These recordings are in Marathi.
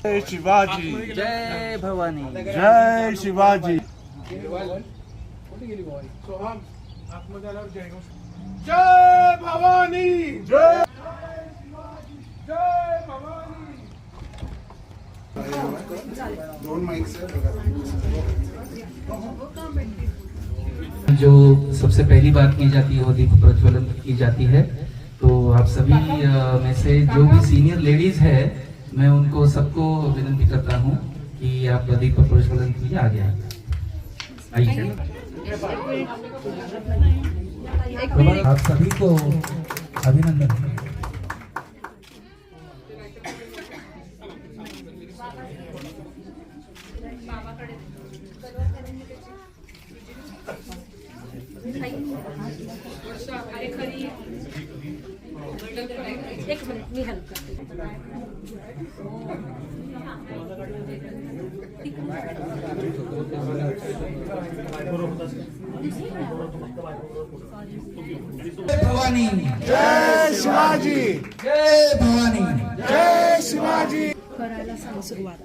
जय शिवाजी, जय भवानी, जय शिवाजी. जय भवानी, जय जय भवानी. जो सबसे पहली बात की जाती है वो दीप प्रज्वलन की जाती है. तो आप सभी में से जो भी सीनियर लेडीज है, मैं उनको सबको विनती करता हूँ कि आप दीप प्रज्वलन के लिए आगे आइए. आप सभी को अभिनंदन. एक मिनिट मी हेल्प करते. भवानी, जय शिवाजी, जय भवानी, जय शिवाजी. करायला सांग सुरुवात.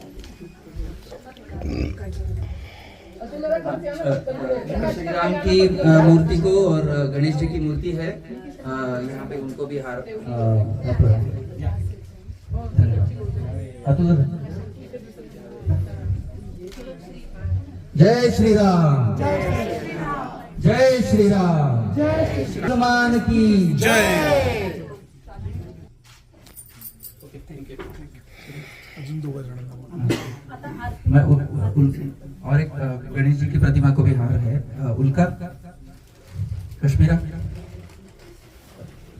श्री राम की मूर्ति को और गणेश जी की मूर्ति है, यहाँ पे उनको भी हार. जय श्री राम, जय श्री राम, हनुमान की जय. मैं और एक गणेश जी की प्रतिमा को भी हार है. उल्का, कश्मीरा,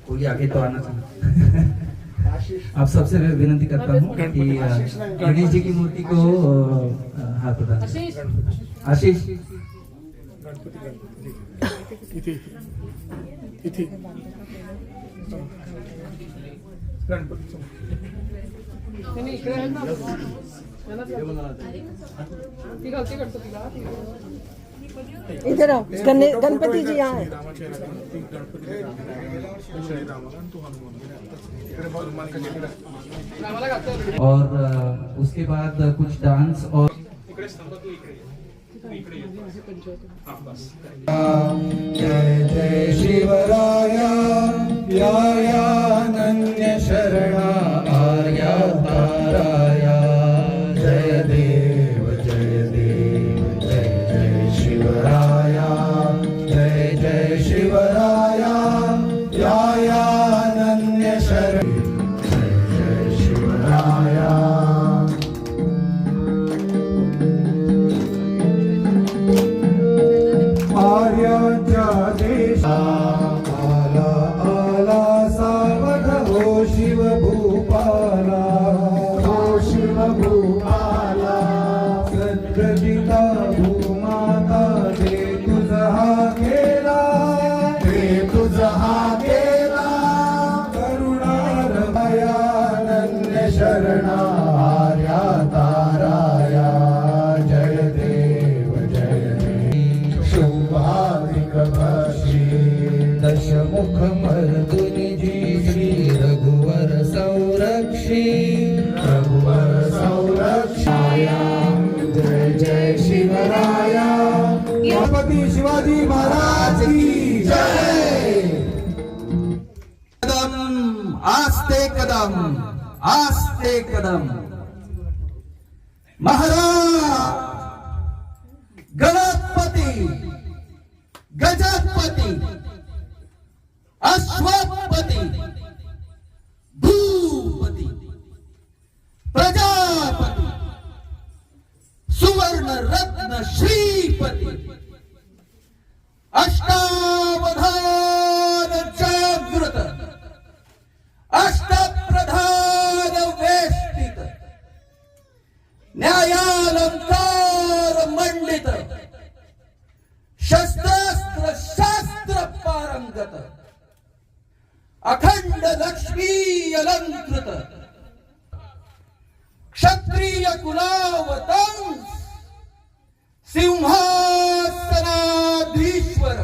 कोई आगे तो आना चाहिए. आप सबसे विनती करता हूँ कि गणेश जी की मूर्ति को हाथ प्रदान. आशीष, इधर आओ. गणपति जी यहाँ है. और उसके बाद कुछ डांस और जय जय शिवराया यायानन्य शरणा आर्या ताराया. जय देव जय देव जय जय शिवराया. जय जय शिवराया यायानन्य शरण. जय जय शिवराया. आर्याच्या देशा आला आला सावध हो शिव भूपाला. हो शिव भूपाला. सद्गतिता भूमाता दे तुझा केला. दे तुझा केला. करुणारमया अनन्य शरणा आर्या ताराया. जय देव जय देव. शोभाधिक भाषी दशमुख मर्दुनि जी श्री रघुवर संरक्षी. रघुवर संरक्षाया. जय जय शिवराया. छत्रपती शिवाजी महाराज की जय. कदम आस्ते कदम, आस्ते कदम. महाराज गणपति, गजपति, अश्वपति, भूपति, प्रजापति, सुवर्ण रत्न श्रीपति, अष्टावधान जागृत, अष्टप्रधान वेष्टित, न्यायालंकार मंडित, शस्त्रास्त्र शास्त्र पारंगत, अखंड लक्ष्मी अलंकृत, क्षत्रिय कुलावतंस, सिंहासनाधीश्वर,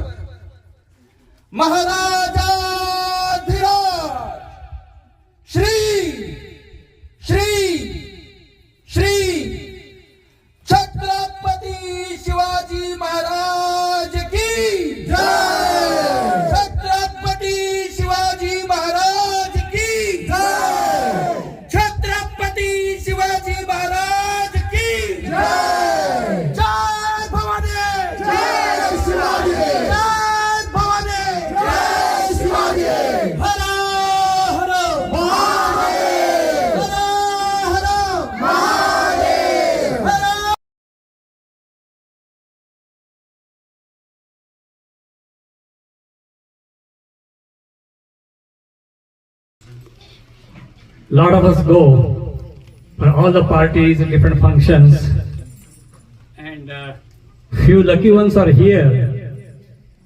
महाराजाधिराज, Shri Shri lot of us go for all the parties and different functions, and few lucky ones are here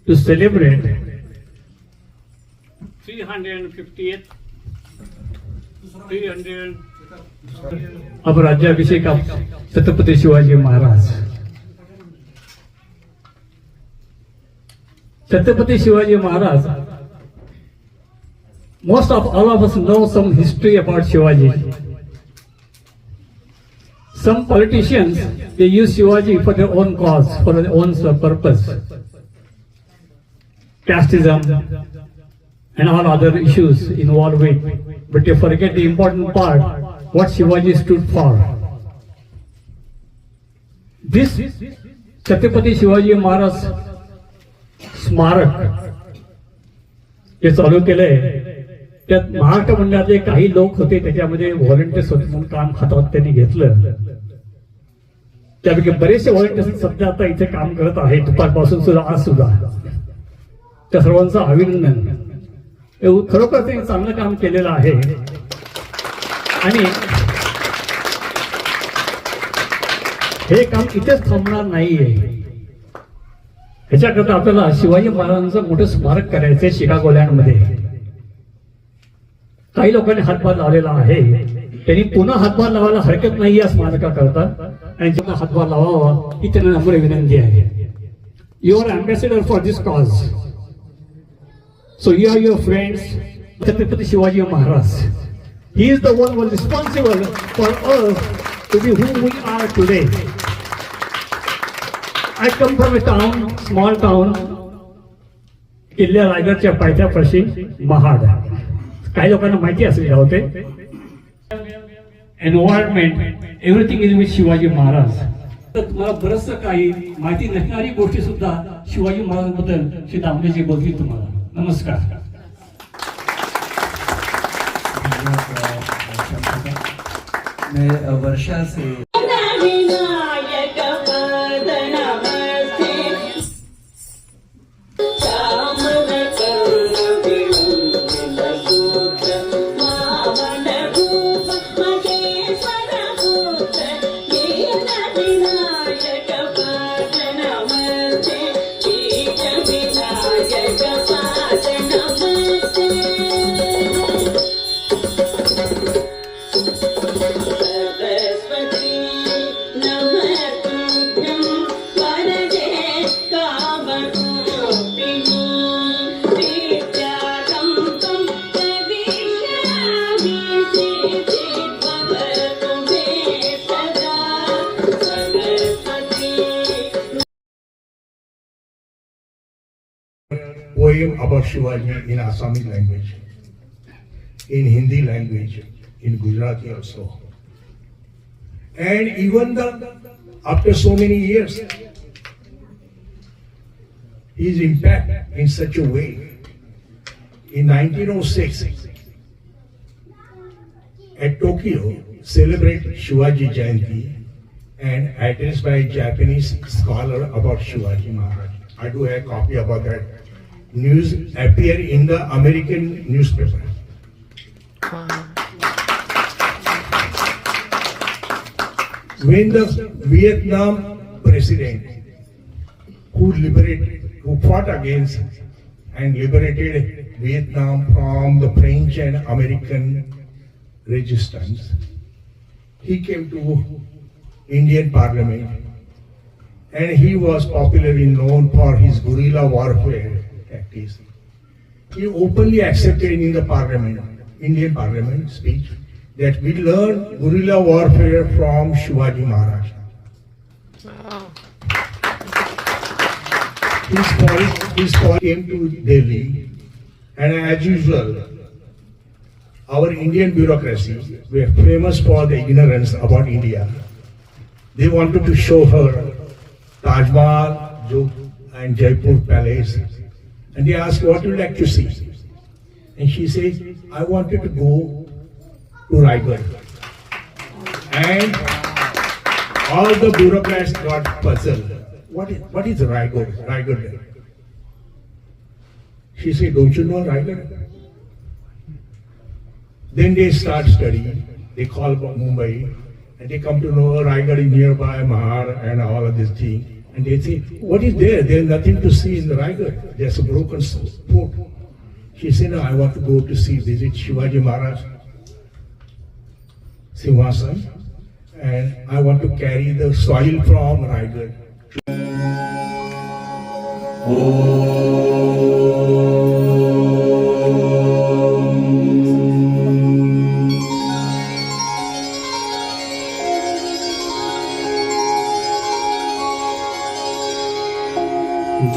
to celebrate 358 अब राज्याभिषेक of Chhatrapati Shivaji Maharaj. Chhatrapati Shivaji Maharaj, most of all of us know some history about Shivaji. Some politicians, they use Shivaji for their own cause, for their own purpose. Casteism and all other issues involved with. But they forget the important part, what Shivaji stood for. This Chhatrapati Shivaji Maharaj स्मारक जे चालू केलंय त्यात महाराष्ट्र मंडळातले काही लोक होते, त्याच्यामध्ये व्हॉलंटियर्स होते म्हणून काम हातात त्यांनी घेतलं. त्यापैकी बरेचसे व्हॉलंटियर्स सध्या आता इथे काम करत आहेत, दुपारपासून सुद्धा आज सुद्धा. त्या सर्वांचं अभिनंदन. खरोखर त्यांनी चांगलं काम केलेलं आहे. आणि हे काम इथेच थांबणार नाहीये. ह्याच्याकरता आपल्याला शिवाजी महाराजांचं मोठं स्मारक करायचंय शिकागोलँडमध्ये. काही लोकांनी हातभार लावलेला आहे, त्यांनी पुन्हा हातभार लावायला हरकत नाही या स्मारकाकरता, आणि जेव्हा हातभार लावावा ही त्यांना नम्र विनंती आहे. You are ambassador for this cause, so you are your friends Chhatrapati Shivaji Maharaj. He is the one responsible for us to be who we are today. I come from a town, small town, किल्ल्या रायगडच्या पायथ्यापाशी महाड. काही लोकांना माहिती असेल होते. Environment everything is with Shivaji Maharaj. तर तुम्हाला बरंचसं काही माहिती नसणारी गोष्टी सुद्धा शिवाजी महाराजांबद्दल श्री दामलेजी बोलतील तुम्हाला. नमस्कार. मैं वर्षा से poem about Shivaji in Assami language, in Hindi language, in Gujarati also. And even after so many years, his impact in such a way. In 1906, at Tokyo, celebrate Shivaji Jayanti and address by a Japanese scholar about Shivaji Maharaj. I do have a copy about that. News appear in the American newspaper. When the Vietnam president who fought against and liberated Vietnam from the French and American resistance, he came to Indian Parliament, and he was popularly known for his guerrilla warfare tactics. He openly accepted in the Parliament, Indian Parliament speech, that we learn guerrilla warfare from Shivaji Maharaj. His call came to Delhi, and as usual, our Indian bureaucracy were famous for the ignorance about India. They wanted to show her Taj Mahal and Jaipur Palace, and they asked, what would you like to see? And she says, I wanted to go to Raigad. And all the bureaucrats got puzzled. What is Raigad? She said, don't you know Raigad? Then they start study. They call Mumbai, and they come to know Raigad is nearby, Mahar, and all of this thing. And they say, what is there? There's nothing to see in the Raigad. There's a broken fort. She said, no, I want to go to see, visit Shivaji Maharaj Simhasan, and I want to carry the soil from Raigad.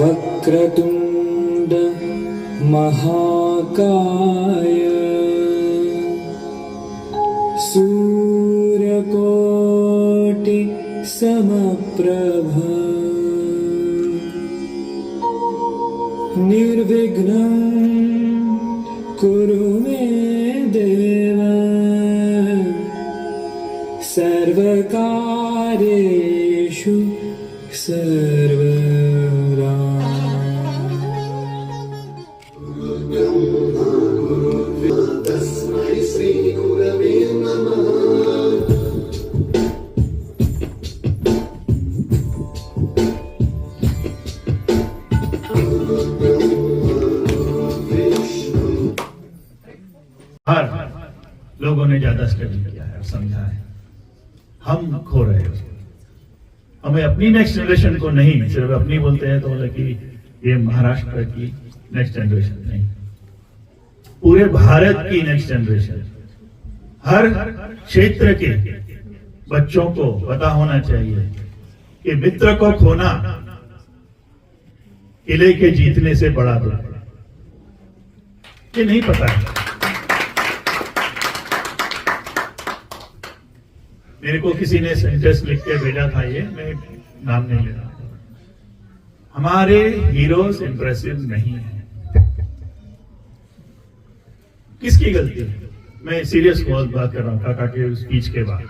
वक्रतुण्ड महाकाय सूर्यकोटि समप्रभ निर्विघ्नं कुरु मे देव सर्वकार्येषु सर्वदा। हर लोगों ने ज्यादा स्टडी किया है, समझा है, हम खो रहे हैं। हमें अपनी नेक्स्ट जनरेशन को नहीं, सिर्फ अपनी बोलते हैं तो बोले कि ये महाराष्ट्र की नेक्स्ट जनरेशन नहीं, पूरे भारत की नेक्स्ट जनरेशन, हर क्षेत्र के बच्चों को पता होना चाहिए कि मित्र को खोना किले के जीतने से बड़ा दुख है। ये नहीं पता है। मेरे को किसी ने सेंटेंस लिख के भेजा था, ये मैं नाम नहीं ले रहा। हमारे हीरोज इंप्रेसिव नहीं है। किसकी गलती है? मैं सीरियस बात कर रहा हूं काका के स्पीच के बाद।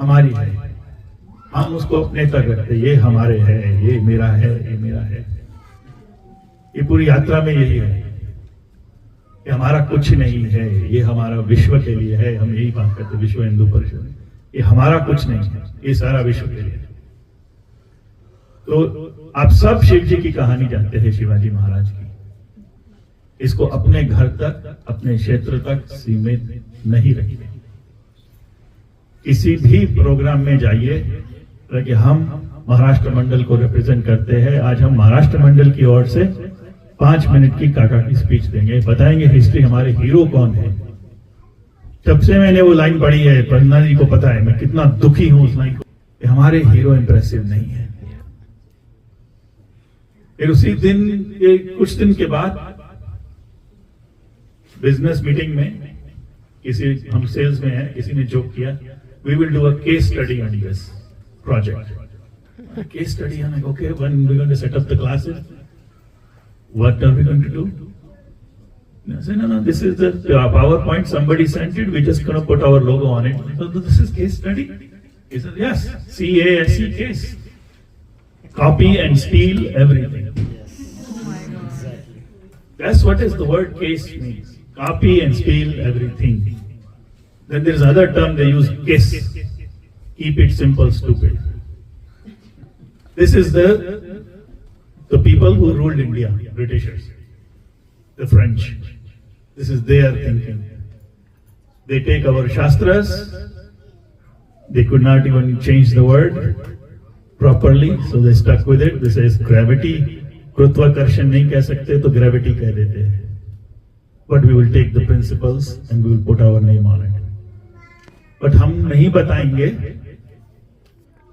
हमारी है, हम उसको अपने तक रखते, ये हमारे है, ये मेरा है, ये मेरा है। ये पूरी यात्रा में यही है कि हमारा कुछ नहीं है, ये हमारा विश्व के लिए है। हम यही बात करते, विश्व हिंदू परिषद, ये हमारा कुछ नहीं है, ये सारा विश्व के लिए। तो आप सब शिव जी की कहानी जानते हैं, शिवाजी महाराज की। इसको अपने घर तक, अपने क्षेत्र तक सीमित नहीं रखिए। किसी भी प्रोग्राम में जाइए कि हम महाराष्ट्र मंडल को रिप्रेजेंट करते हैं। आज हम महाराष्ट्र मंडल की ओर से 5 मिनट की काका की स्पीच देंगे, बताएंगे हिस्ट्री, हमारे हीरो कौन है। जब से मैंने वो लाइन पढ़ी है, पन्ना जी को पता है मैं कितना दुखी हूं उस लाइन को, कि हमारे हीरो इंप्रेसिव नहीं है। फिर उसी दिन, कुछ दिन के बाद बिजनेस मीटिंग में किसी, हम सेल्स में हैं, किसी ने जोक किया, we will do a case study on this project. Case study, okay, when we going to set up the classes, what are we going to do? I said, no, this is the PowerPoint, somebody sent it, we're just going to put our logo on it. So this is case study? He said, yes, C-A-S-E, case. Copy and steal everything. That's what is the word case means. Copy and steal everything. Then there is another term they use, case. Keep it simple, stupid. This is the people who ruled India, Britishers, the French. This is their thinking. They take our Shastras, they could not even change the word properly, so they stuck with it. This is gravity. Krutvakarshana नहीं कह सकते तो gravity कह देते हैं. But we will take the principles and we will put our name on it. But हम नहीं बताएंगे,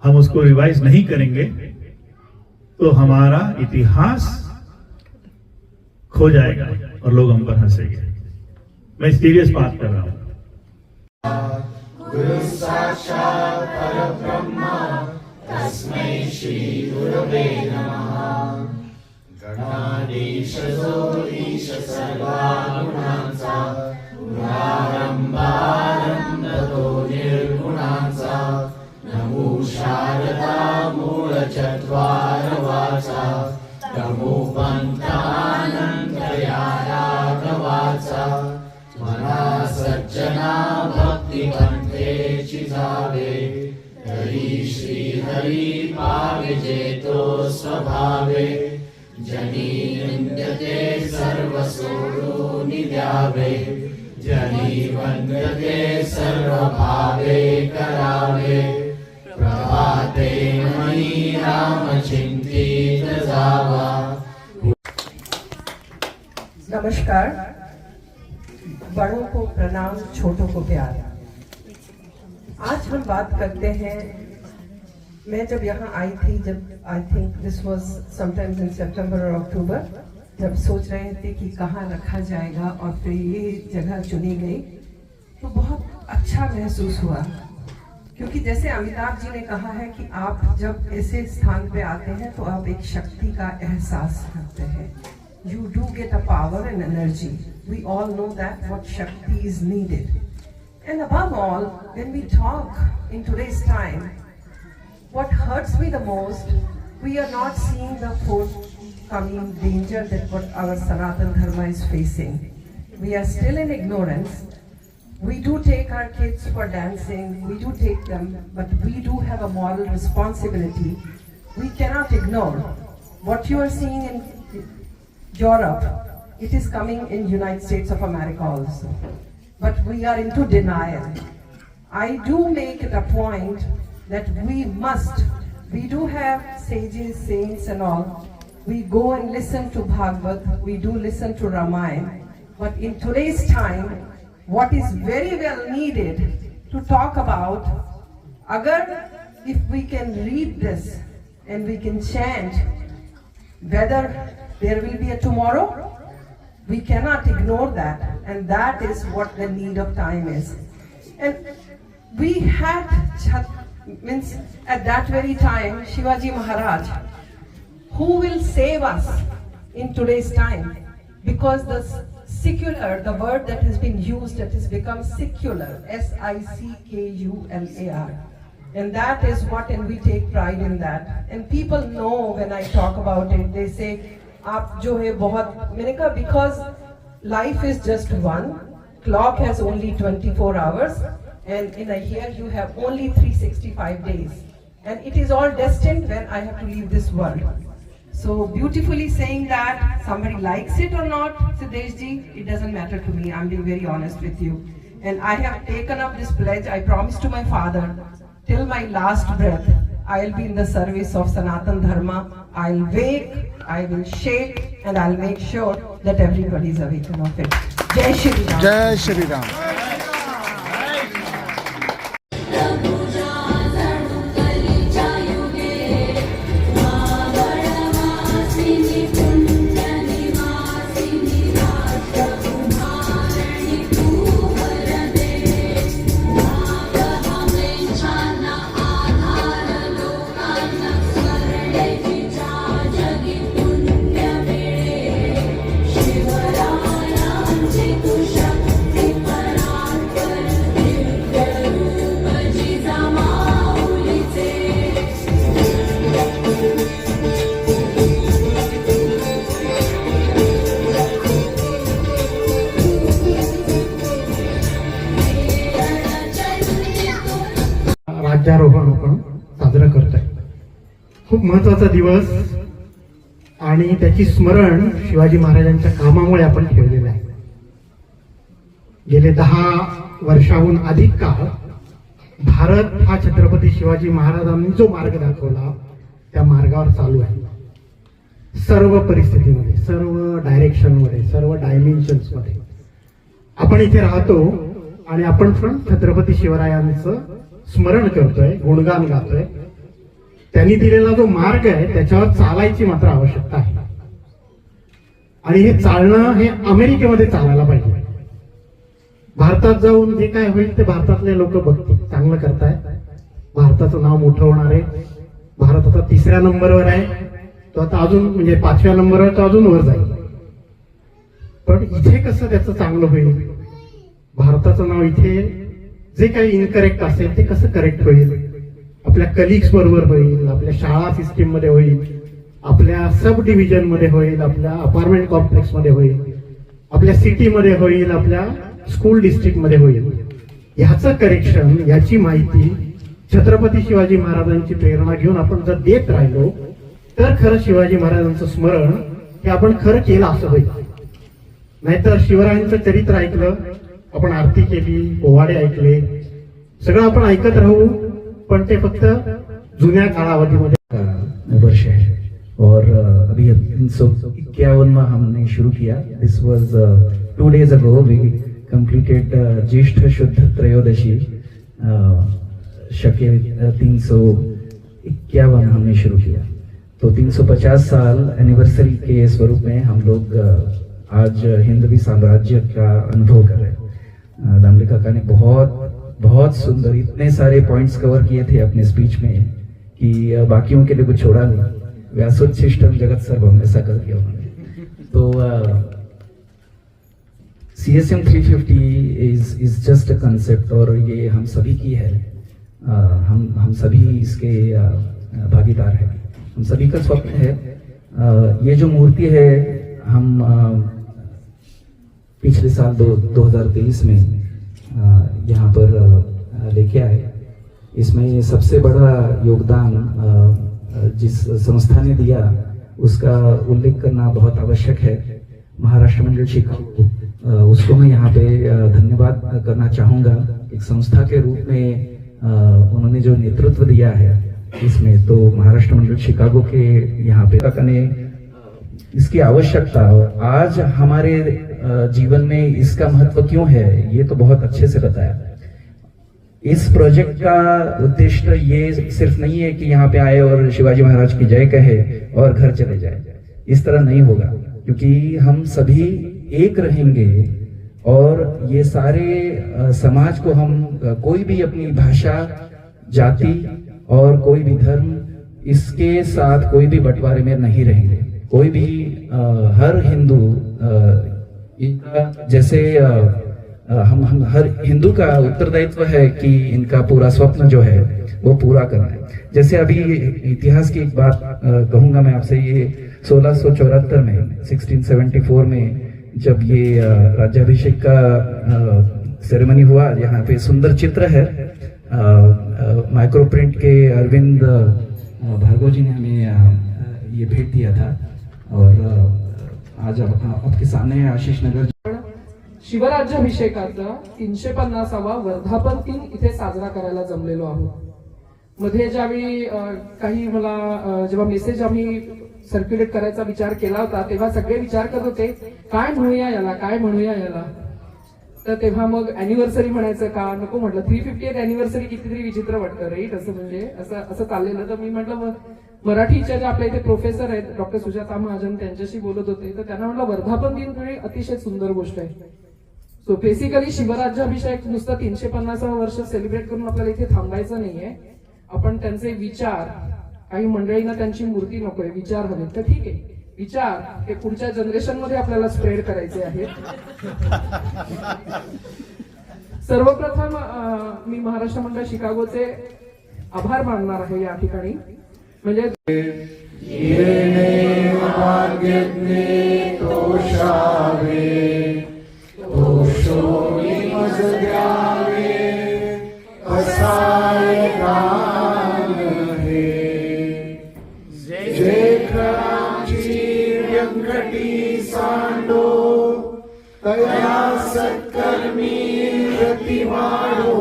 हम उसको रिवाइज नहीं करेंगे, तो हमारा इतिहास खो जाएगा और लोग हम पर हंसेंगे। मैं सीरियस बात कर रहा हूं। गुरु साक्षात् परब्रह्म तस्मै श्री गुरवे नमः। गणाधीशो ईश सर्वगुणांचा गुणारंभारंभतो निर्गुणांचा नमो शारदा मूळ चत्वार वाचा नमो पंथानंतया राघवाचा तरी पाविजे तो स्वभावे जनी निंदते सर्व सोडून द्यावे जनी वंदते सर्व भावे करावे प्रभाते मनी राम चिंतित जावा। नमस्कार। बड़ों को प्रणाम, छोटों को प्यार। आज हम बात करते हैं, मैं जब यहाँ आई थी, जब आई थिंक दिस वाज समटाइम्स इन सितंबर और अक्टूबर, जब सोच रहे थे कि कहाँ रखा जाएगा और फिर ये जगह चुनी गई, तो बहुत अच्छा महसूस हुआ। क्योंकि जैसे अमिताभ जी ने कहा है कि आप जब ऐसे स्थान पे आते हैं तो आप एक शक्ति का एहसास करते हैं। You do get a power and energy. We all know that what Shakti is needed. And above all, when we talk in today's time, what hurts me the most, we are not seeing the forthcoming danger that what our Sanatan Dharma is facing. We are still in ignorance. We do take our kids for dancing, we do take them, but we do have a moral responsibility. We cannot ignore what you are seeing in Europe, it is coming in United States of America also. But we are into denial. I do make it a point that we do have sages, saints and all. We go and listen to Bhagavad, we do listen to Ramayana. But in today's time, what is very well needed to talk about, if we can read this and we can chant, whether there will be a tomorrow, we cannot ignore that, and that is what the need of time is. And we had, at that very time, Shivaji Maharaj, who will save us in today's time, because the secular, the word that has been used, that has become secular, SICKULAR. And that is what, and we take pride in that. And people know when I talk about it, they say, आप जो है बहुत, मैंने कहा, because life is just one, clock has only 24 hours, and in a year you have only 365 days. And it is all destined when I have to leave this world. So beautifully saying that, somebody likes it or not, Siddesh ji, it doesn't matter to me, I'm being very honest with you. And I have taken up this pledge, I promised to my father, till my last breath, I'll be in the service of Sanatan Dharma. I'll wake, I will shake, and I'll make sure that everybody is awakened of it. Jai Shri Ram. जय श्री राम। राज्यारोहण आपण साजरा करतोय। खूप महत्वाचा दिवस आणि त्याची स्मरण शिवाजी महाराजांच्या कामामुळे आपण ठेवलेलं आहे। गेले 10 वर्षाहून अधिक काळ भारत हा छत्रपती शिवाजी महाराजांनी जो मार्ग दाखवला त्या मार्गावर चालू आहे। सर्व परिस्थितीमध्ये, सर्व डायरेक्शनमध्ये, सर्व डायमेन्शन्स मध्ये आपण इथे राहतो आणि आपण पण छत्रपती शिवरायांचं स्मरण करतोय, गुणगान गातोय। त्यांनी दिलेला जो मार्ग आहे त्याच्यावर चालायची मात्र आवश्यकता आहे। आणि हे चालणं हे अमेरिकेमध्ये चालायला पाहिजे। भारतात जाऊन जे काय होईल ते भारतातले लोक बघतील, चांगलं करतायत, भारताचं नाव मोठं होणार आहे। भारत आता 3ऱ्या नंबरवर आहे, तो आता अजून म्हणजे 5व्या नंबरवर तो अजून वर जाईल। पण इथे कसं त्याचं चांगलं होईल, भारताचं नाव इथे जे काही इनकरेक्ट असेल ते कसं करेक्ट होईल, आपल्या कलिग्स बरोबर होईल, आपल्या शाळा सिस्टीम मध्ये होईल, आपल्या सब डिव्हिजन मध्ये होईल, आपल्या अपार्टमेंट कॉम्प्लेक्स मध्ये होईल, आपल्या सिटी मध्ये होईल, आपल्या स्कूल डिस्ट्रिक्ट मध्ये होईल। ह्याचं करेक्शन, याची माहिती छत्रपती शिवाजी महाराजांची प्रेरणा घेऊन आपण जर देत राहिलो तर खरं शिवाजी महाराजांचं स्मरण हे आपण खरं केलं असं होईल. नाहीतर शिवरायांचं चरित्र ऐकलं, आपण आरती केली, पोवाडे ऐकले, सगळं आपण ऐकत राहू, पण ते फक्त जुन्या कालावधीमध्ये वर्ष है. और अभी 351 हमने शुरू किया. दिस वाज 2 days ago वी कंप्लीटेड ज्येष्ठ शुद्ध त्रयोदशी. शके 351 हमने शुरू किया. तो 350 साल एनिवर्सरी के स्वरूप में हम लोग आज हिंदवी साम्राज्य का अनुभव कर रहे हैं. दामले काका ने बहुत सुंदर इतने सारे पॉइंट्स कवर किए थे अपने स्पीच में कि बाकियों के लिए कुछ छोड़ा नहीं. व्यासोच्छिष्टम जगत सर्वम ऐसा कर दिया उन्होंने. तो CSM 350 is just a concept और ये हम सभी की है. हम सभी इसके भागीदार हैं. हम सभी का स्वप्न है. ये जो मूर्ति है हम पिछले साल 2023 में यहाँ पर लेके आए. इसमें सबसे बड़ा योगदान जिस संस्था ने दिया उसका उल्लेख करना बहुत आवश्यक है. महाराष्ट्र मंडल शिकागो, उसको मैं यहाँ पे धन्यवाद करना चाहूँगा. एक संस्था के रूप में उन्होंने जो नेतृत्व दिया है इसमें, तो महाराष्ट्र मंडल शिकागो के यहाँ पे ने इसकी आवश्यकता आज हमारे जीवन में इसका महत्व क्यों है ये तो बहुत अच्छे से बताया. इस प्रोजेक्ट का उद्देश्य ये सिर्फ नहीं है कि यहाँ पे आए और शिवाजी महाराज की जय कहे और घर चले जाए. इस तरह नहीं होगा, क्योंकि हम सभी एक रहेंगे और ये सारे समाज को हम कोई भी अपनी भाषा, जाति और कोई भी धर्म, इसके साथ कोई भी बंटवारे में नहीं रहेंगे. कोई भी हर हिंदू इनका जैसे हम हर हिंदू का उत्तरदायित्व है कि इनका पूरा स्वप्न जो है वो पूरा करना है. जैसे अभी इतिहास की एक बात कहूंगा मैं आपसे. ये 1674 में 1674 में जब ये राज्याभिषेक का सेरेमनी हुआ, यहाँ पे सुंदर चित्र है माइक्रो प्रिंट के अरविंद भार्गव जी ने हमें ये भेंट दिया था. और आज आपके सामने आशीष नगर शिवराज्याभिषेकाचा 350वा वर्धापन दिन इथे साजरा करायला जमलेलो आहोत. मध्ये ज्यावेळी काही मला जेव्हा मेसेज आम्ही सर्क्युलेट करायचा विचार केला होता तेव्हा सगळे विचार करत होते काय म्हणूया याला. तर तेव्हा मग अॅनिव्हर्सरी म्हणायचं का नको म्हटलं. 350th अॅनिव्हर्सरी कितीतरी विचित्र वाटतं राईट. असं म्हणजे असं चाललेलं. तर मी म्हटलं मराठीच्या ज्या आपल्या इथे प्रोफेसर आहेत डॉक्टर सुजाता महाजन त्यांच्याशी बोलत होते तर त्यांना म्हटलं वर्धापन दिन म्हणजे अतिशय सुंदर गोष्ट आहे. सो बेसिकली शिवराज्याभिषेक नुसतं 350वा वर्ष सेलिब्रेट करून आपल्याला इथे थांबायचं नाहीये. आपण त्यांचे विचार, काही मंडळींना त्यांची मूर्ती नकोय, विचार हवे तर ठीक आहे. विचार हे पुढच्या जनरेशन मध्ये आपल्याला स्प्रेड करायचे आहेत. सर्वप्रथम मी महाराष्ट्र मंडळ शिकागोचे आभार मानणार आहे या ठिकाणी. म्हणजे व्यंकटी सांडो तया सत्कर्मी रती वाढो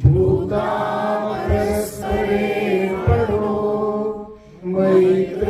भूता परस्परे पडो मैत्र